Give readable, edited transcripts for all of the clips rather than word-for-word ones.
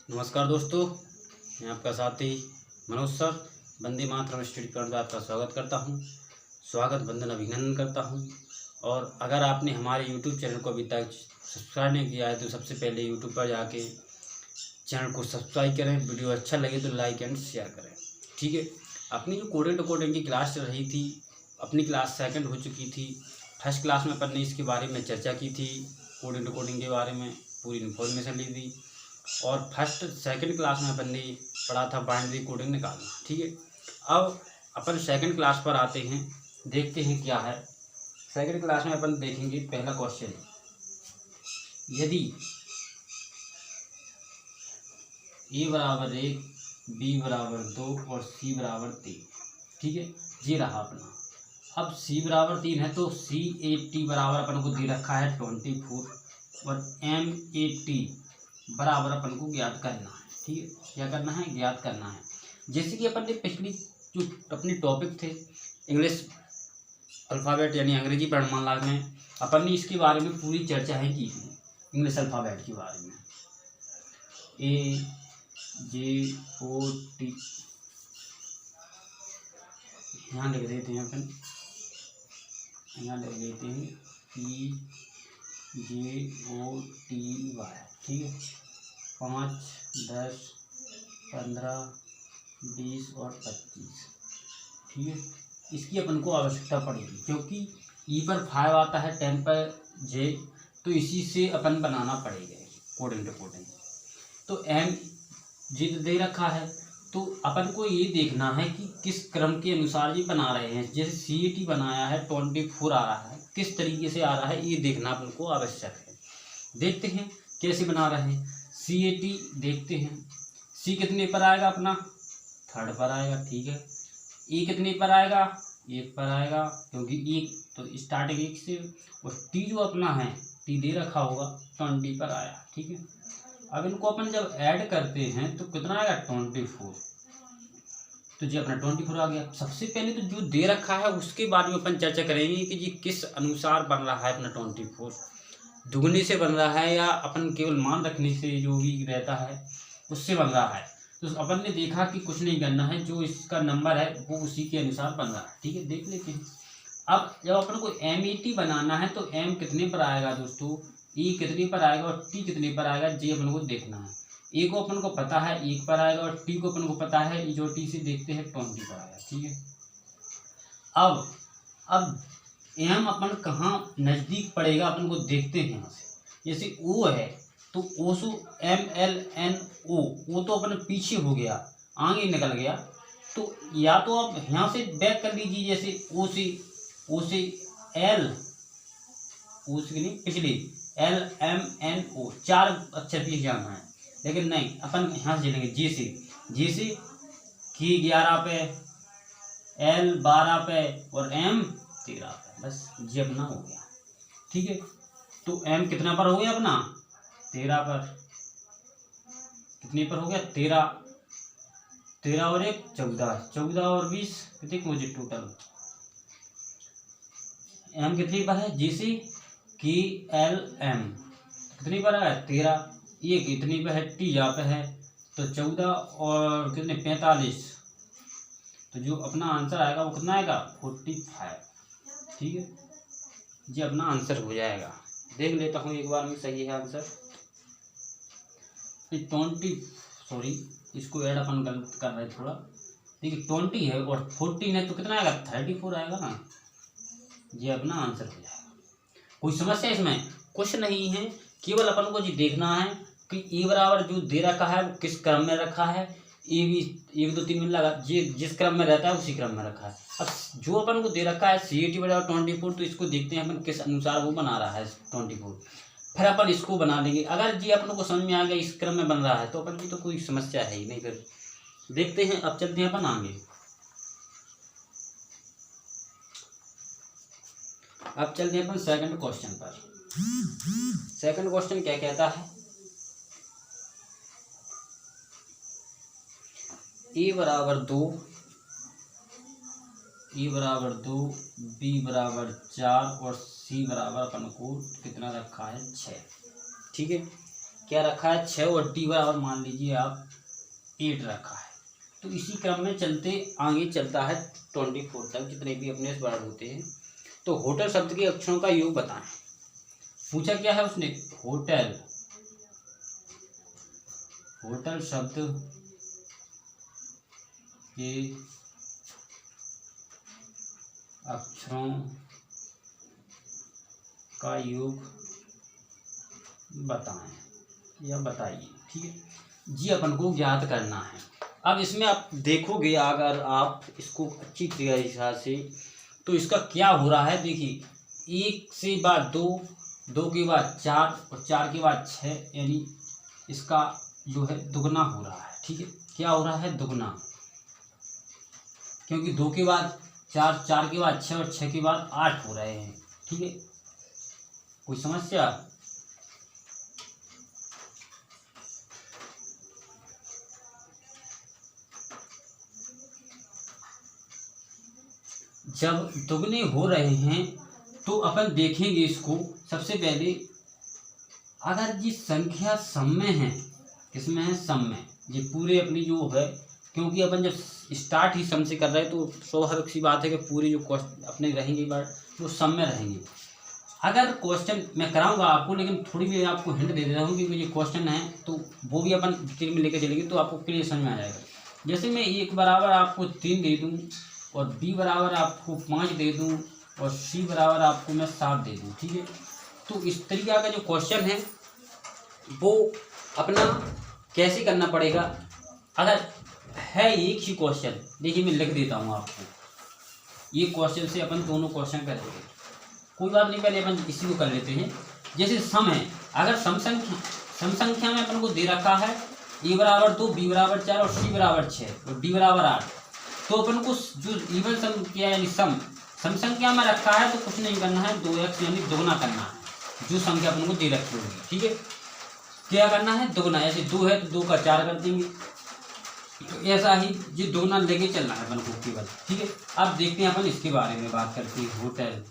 नमस्कार दोस्तों, मैं आपका साथी Manoj sir Vande Mataram study point में आपका स्वागत करता हूं। स्वागत वंदन अभिनंदन करता हूं। और अगर आपने हमारे YouTube चैनल को अभी तक सब्सक्राइब नहीं किया है तो सबसे पहले YouTube पर जाके चैनल को सब्सक्राइब करें। वीडियो अच्छा लगे तो लाइक एंड शेयर करें। ठीक है, अपनी जो कोडिंग की क्लास चल रही थी, अपनी क्लास सेकंड हो चुकी थी। फर्स्ट क्लास में अपन ने इसके बारे में चर्चा की थी, कोडिंग के बारे में पूरी इन्फॉर्मेशन ली थी। और फर्स्ट सेकंड क्लास में अपन ने पढ़ा था बाइनरी कोडिंग निकालना। ठीक है, अब अपन सेकंड क्लास पर आते हैं, देखते हैं क्या है। सेकंड क्लास में अपन देखेंगे पहला क्वेश्चन, यदि a बराबर 1, b बराबर 2 और c बराबर 3। ठीक है, ये रहा अपना। अब c बराबर 3 है तो CAT बराबर अपन को दे रखा है 24 और MAT बराबर अपन को ज्ञात करना है। ठीक है, क्या करना है? ज्ञात करना है। जैसे कि अपन ने पिछली जो अपने टॉपिक थे इंग्लिश अल्फ़ाबेट यानी अंग्रेजी वर्णमाला में, अपन ने इसके बारे में पूरी चर्चा है की थी, इंग्लिश अल्फ़ाबेट के बारे में। AJOT यहाँ लिख देते हैं अपन, यहाँ लिख देते हैं EJOTY। ठीक है, 5, 10, 15, 20 और 25। ठीक है, इसकी अपन को आवश्यकता पड़ेगी क्योंकि ई पर 5 आता है, 10 पर J, तो इसी से अपन बनाना पड़ेगा कोडिंग। तो M J दे रखा है तो अपन को ये देखना है कि किस क्रम के अनुसार ये बना रहे हैं। जैसे CAT बनाया है 24 आ रहा है, किस तरीके से आ रहा है ये देखना अपन को आवश्यक है। देखते हैं कैसे बना रहे हैं। CAT देखते हैं, C कितने पर आएगा अपना? 3rd पर आएगा। ठीक है, E कितने पर आएगा? 1 पर आएगा क्योंकि 1 तो स्टार्टिंग 1 से। और T जो अपना है, T दे रखा होगा 20 पर आया। ठीक है, अब इनको अपन जब ऐड करते हैं तो कितना आएगा? 24। तो जी अपना 24 आ गया। सबसे पहले तो जो दे रखा है उसके बारे में अपन चर्चा करेंगे कि जी किस अनुसार बन रहा है अपना 24, दुगने से बन रहा है या अपन केवल मान रखने से जो भी रहता है उससे बन रहा है। तो अपन ने देखा कि कुछ नहीं करना है, जो इसका नंबर है वो उसी के अनुसार बन रहा है। ठीक है, देख लेते हैं। अब जब अपन को MAT बनाना है तो M कितने पर आएगा दोस्तों, E कितने पर आएगा और T कितने पर आएगा, ये अपन को देखना है। A को अपन को पता है 1 पर आएगा और T को अपन को पता है, जो T से देखते हैं 20 पर आएगा। ठीक है, अब M अपन कहाँ नज़दीक पड़ेगा अपन को देखते हैं। यहाँ से जैसे O है तो O से MLNO, तो अपन पीछे हो गया, आगे निकल गया। तो या तो आप यहाँ से बैक कर लीजिए, जैसे O से L, O से नहीं पिछले LMNO, 4 अक्षर की जाना है, लेकिन नहीं अपन यहाँ से चलेंगे J से K 11 पे, L 12 पे और M 13 पे। बस ये अपना हो गया। ठीक है, तो M कितना पर हो गया अपना? 13 पर। कितने पर हो गया? 13 और 1 14, 14 और 20 कितने मुझे टोटल। M कितने पर है? जैसे कि LM कितनी पर है? 13। ये कितनी पे है? T यहाँ पे है तो 14 और कितने 45। तो जो अपना आंसर आएगा वो कितना आएगा? 45। ठीक है, ये अपना आंसर हो जाएगा। देख लेता हूँ एक बार में सही है आंसर। 20 सॉरी, इसको ऐड अपन गलत कर रहे थोड़ा। देखिए 20 है और 14 है तो कितना आएगा? 34 आएगा ना। ये अपना आंसर हो जाएगा। कोई समस्या इसमें? कुछ नहीं है, केवल अपन को ये देखना है कि ए बराबर जो दे रखा है वो किस क्रम में रखा है। ए भी 1 2 3 मिल लगा, ये जिस क्रम में रहता है उसी क्रम में रखा है। अब जो अपन को दे रखा है CAT बराबर 24, तो इसको देखते हैं अपन किस अनुसार वो बना रहा है 24, फिर अपन इसको बना देंगे। अगर जी अपन को समझ में आ गया इस क्रम में बन रहा है तो अपन की तो कोई समस्या है ही नहीं। फिर देखते हैं, अब चलते हैं अपन आगे। अब चलते हैं अपन सेकंड क्वेश्चन पर। सेकंड क्वेश्चन क्या कहता है? A बराबर 2, E बराबर 2, B बराबर 4 और C बराबर अपन को कितना रखा है? 6। ठीक है, क्या रखा है 6 और डी बराबर मान लीजिए आप 8 रखा है। तो इसी क्रम में चलते आगे चलता है 24 तक जितने भी अपने वर्ड होते हैं। तो होटल शब्द के अक्षरों का योग बताएं। पूछा क्या है उसने, होटल शब्द के अक्षरों का योग बताएं या बताइए। ठीक है जी, अपन को ज्ञात करना है। अब इसमें आप देखोगे अगर आप इसको अच्छी तरीके से, तो इसका क्या हो रहा है, देखिए 1 से बाद 2, 2 के बाद 4 और 4 के बाद 6, यानी इसका जो है दुगना हो रहा है। ठीक है, क्या हो रहा है, दुगना, क्योंकि 2 के बाद 4, 4 के बाद 6 और 6 के बाद 8 हो रहे हैं। ठीक है, कोई समस्या? जब दुगने हो रहे हैं तो अपन देखेंगे इसको। सबसे पहले अगर ये संख्या सम में है, किसमें है, सम में, ये पूरे अपनी जो है, क्योंकि अपन जब स्टार्ट ही सम से कर रहे हैं तो स्वाभाविक सी बात है कि पूरे जो क्वेश्चन अपने रहेंगे बार वो सम में रहेंगे। अगर क्वेश्चन मैं कराऊंगा आपको, लेकिन थोड़ी भी आपको हिंट दे दे रहा हूँ क्योंकि ये क्वेश्चन है तो वो भी अपन डिटेल में लेकर चलेंगे तो आपको क्लियर समझ में आ जाएगा। जैसे मैं 1 बराबर आपको 3 दे दूँ और बी बराबर आपको 5 दे दूं और सी बराबर आपको मैं 7 दे दूं। ठीक है, तो इस तरीका का जो क्वेश्चन है वो अपना कैसे करना पड़ेगा। अगर है एक ही क्वेश्चन, देखिए मैं लिख देता हूं आपको, ये क्वेश्चन से अपन दोनों क्वेश्चन करेंगे, कोई बात नहीं, पहले अपन इसी को कर लेते हैं। जैसे सम है, अगर सम संख्या में अपन को दे रखा है ए बराबर 2, बी बराबर 4 और सी बराबर 6 और डी बराबर 8, तो अपन को जो इवन सम किया यानी सम संख्या में रखा है तो कुछ नहीं करना है, 2x यानी दुगना करना है जो संख्या अपन को दे रखी होगी। ठीक है, क्या करना है, दुगना, ऐसे 2 है तो 2 का 4 कर देंगे, तो ऐसा ही ये दुगना लेके चलना है अपन को केवल। ठीक है, अब देखते हैं अपन इसके बारे में बात करते हैं। होटल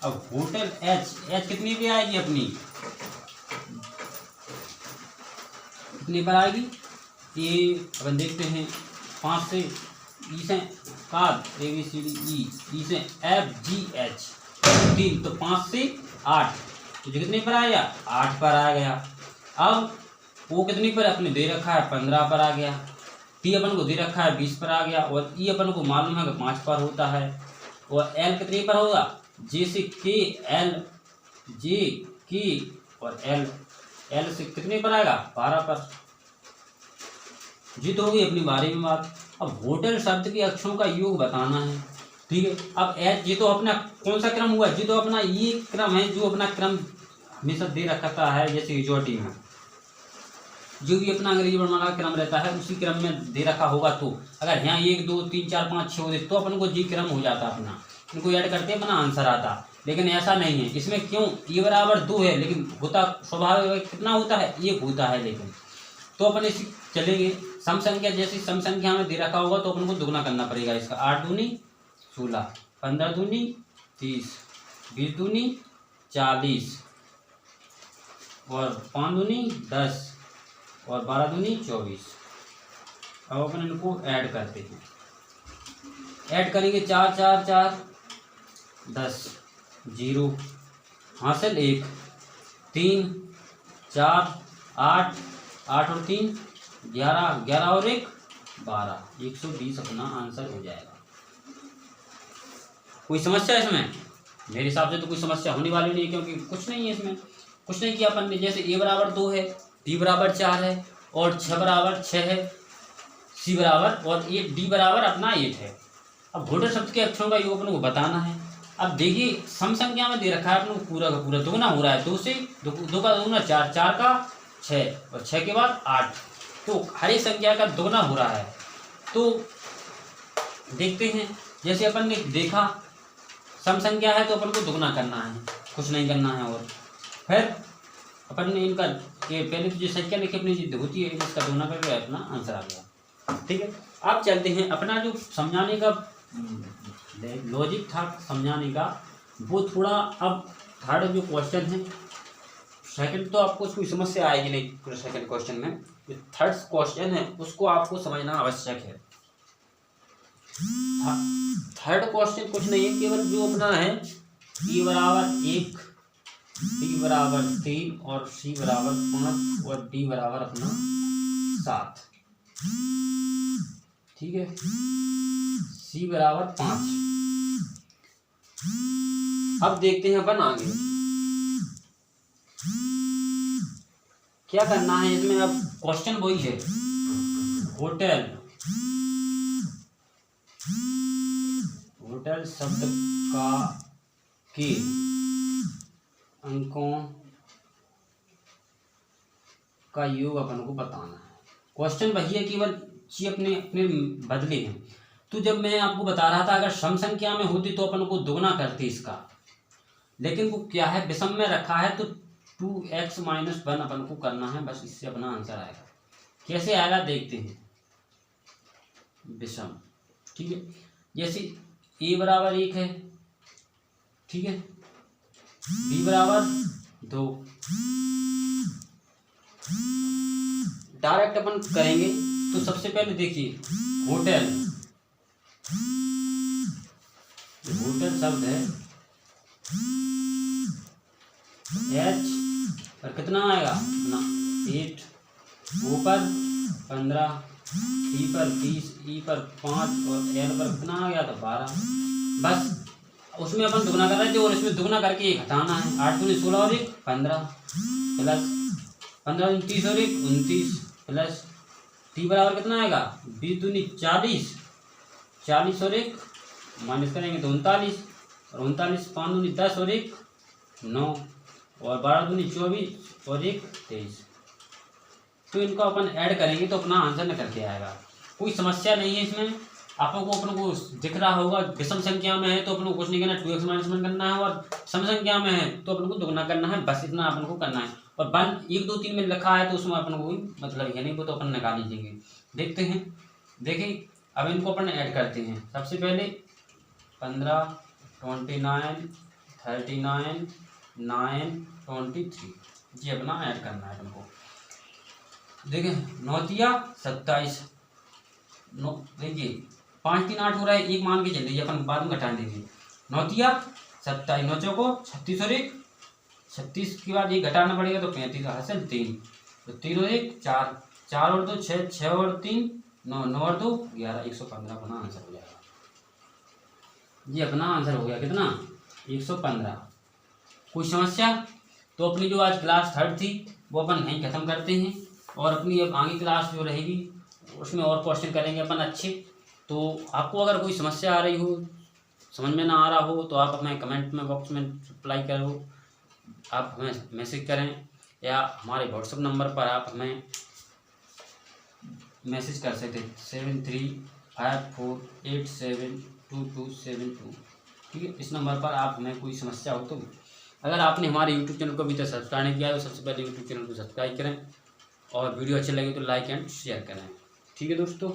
अब होटल एच कितनी पे आएगी अपनी, कितनी पर आएगी, ये अपन देखते हैं 5 से ई से काद ABCD ई से FGH 3, तो 5 से 8, तो कितने पर आया, 8 पर आ गया। अब वो कितनी पर अपने दे रखा है, 15 पर आ गया। टी अपन को दे रखा है 20 पर आ गया और ई अपन को मालूम है कि 5 पर होता है। और एल कितने पर होगा, जे से के, एल जे के और एल से कितने पर आएगा, 12 पर। जी तो होगी अपनी बारे में बात। अब होटल शब्द के अक्षरों का योग बताना है। ठीक है, अब एच ये तो अपना कौन सा क्रम हुआ, जी तो अपना ये क्रम है जो अपना क्रम हमेशा दे रखा है। जैसे रिजॉर्टी में जो भी अपना अंग्रेजी वर्णमाला का क्रम रहता है उसी क्रम में दे रखा होगा, तो अगर यहाँ 1 2 3 4 5 6 होते तो अपन को जी क्रम हो जाता, अपना इनको ऐड करते अपना आंसर आता। लेकिन ऐसा नहीं है इसमें, क्यों, ये बराबर 2 है लेकिन होता स्वाभाविक कितना होता है, 1 होता है। लेकिन तो अपन इसी चलेंगे, सम संख्या जैसी सम संख्या में दे रखा होगा तो अपन को दुगना करना पड़ेगा इसका। 8 दूनी 16, 15 दूनी 30, 20 दूनी 40 और 5 दूनी 10 और 12 दूनी 24। अब अपन इनको ऐड करते हैं, ऐड करेंगे 4 4 4 10, 0 हासिल 1, 3 4 8 8 और 3 11, 11 और 1 12, 120 अपना आंसर हो जाएगा। कोई समस्या इसमें? मेरे हिसाब से तो कोई समस्या होने वाली नहीं है, क्योंकि कुछ नहीं है इसमें, कुछ नहीं किया अपन ने। जैसे ए बराबर 2 है, डी बराबर 4 है और 6 बराबर 6 है, सी बराबर और 8, डी बराबर अपना 8 है। अब होटल शब्द के अक्षरों का योग अपन को बताना है। अब देखिए सम संख्या में दे रखा है अपन को पूरा का पूरा दुगना हो रहा है, 2 से 2 का दुगना 4, 4 का 6 और 6 के बाद 8, तो हर एक संख्या का दुगना हो रहा है। तो देखते हैं, जैसे अपन ने देखा सम संख्या है तो अपन को दुगना करना है, कुछ नहीं करना है। और फिर अपन ने इनका ये पहले तो जो संख्या लिखी अपनी जिद होती है इसका दुगना करके अपना आंसर आ गया। ठीक है, अब चलते हैं अपना जो समझाने का लॉजिक था समझाने का, वो थोड़ा अब थर्ड जो क्वेश्चन है, सेकंड तो आपको कोई समस्या आएगी नहीं सेकंड क्वेश्चन में, जो थर्ड क्वेश्चन है उसको आपको समझना आवश्यक है। थर्ड क्वेश्चन कुछ नहीं है, केवल जो अपना है e बराबर 1, b बराबर 3 और c बराबर 5 और d बराबर अपना 7। ठीक है, c बराबर 5। अब देखते हैं अपन आगे क्या करना है इसमें। अब क्वेश्चन वही है, होटल शब्द के अंकों का योग अपन को बताना है। क्वेश्चन वही है, केवल चीज अपने अपने बदले हैं। तो जब मैं आपको बता रहा था अगर सम संख्या में होती तो अपन को दुगना करते इसका, लेकिन वो क्या है विषम में रखा है तो 2x - 1 अपन को करना है, बस इससे अपना आंसर आएगा। कैसे आएगा देखते हैं, विषम। ठीक है, जैसे a बराबर 1 है, ठीक है, b बराबर 2, डायरेक्ट अपन करेंगे। तो सबसे पहले देखिए होटल शब्द है h पर कितना आएगा ना 8, o पर 15, t पर 20, e पर 5 और l पर कितना आ गया था 12। बस उसमें अपन दुगना कर रहे थे और इसमें दुगना करके एक हटाना है। 8 दूनी 16 और 1 15 प्लस 15 दूनी 30 और 1 29 प्लस t बराबर कितना आएगा 20 दूनी 40, 40 और 1 माइनस करेंगे तो 39 और 39, 5 दूनी 10 और 1 9 और 12 दूनी 24 और 1 23। तो इनको अपन ऐड करेंगे तो अपना आंसर निकल के आएगा। कोई समस्या नहीं है इसमें। अपन को दिख रहा होगा विषम संख्या में है तो अपन को कुछ नहीं करना, 2x - 1 करना है, और सम संख्या में है तो अपन को दुगना करना है, बस इतना अपन को करना है। और 1 2 3 में लिखा है तो उसमें अपन को कोई मतलब है नहीं, वो तो अपन निकाल लीजिएंगे। देखते हैं, देखिए अब इनको अपन ऐड करते हैं। सबसे पहले 15 29 39 9 23 ये अपना ऐड करना है अपन को। देखिए 9 तिया 27, देखिए 5 3 8 हो रहा है, 1 मान के चल लीजिए, अपन बाद में घटा देंगे। 9 तिया 27, 9 चौको 36 और 1 36 के बाद ये घटाना पड़ेगा तो 35 हासिल 3, तो 3 और 1 4, 4 और 2 6, 6 और 3 9, 9 और 2 11, 115 अपना आंसर हो जाएगा। ये अपना आंसर हो गया कितना 115। कोई समस्या? तो अपनी जो आज क्लास 3 थी वो अपन यहीं ख़त्म करते हैं, और अपनी अब आगे क्लास जो रहेगी उसमें और क्वेश्चन करेंगे अपन अच्छे। तो आपको अगर कोई समस्या आ रही हो, समझ में ना आ रहा हो, तो आप हमें कमेंट में बॉक्स में रिप्लाई करो, आप हमें मैसेज करें, या हमारे व्हाट्सएप नंबर पर आप हमें मैसेज कर सकते हैं 7354872272। ठीक है, इस नंबर पर आप हमें कोई समस्या हो तो। अगर आपने हमारे यूट्यूब चैनल को अभी तक सब्सक्राइब नहीं किया है तो सबसे पहले यूट्यूब चैनल को सब्सक्राइब करें, और वीडियो अच्छे लगे तो लाइक एंड शेयर करें। ठीक है दोस्तों।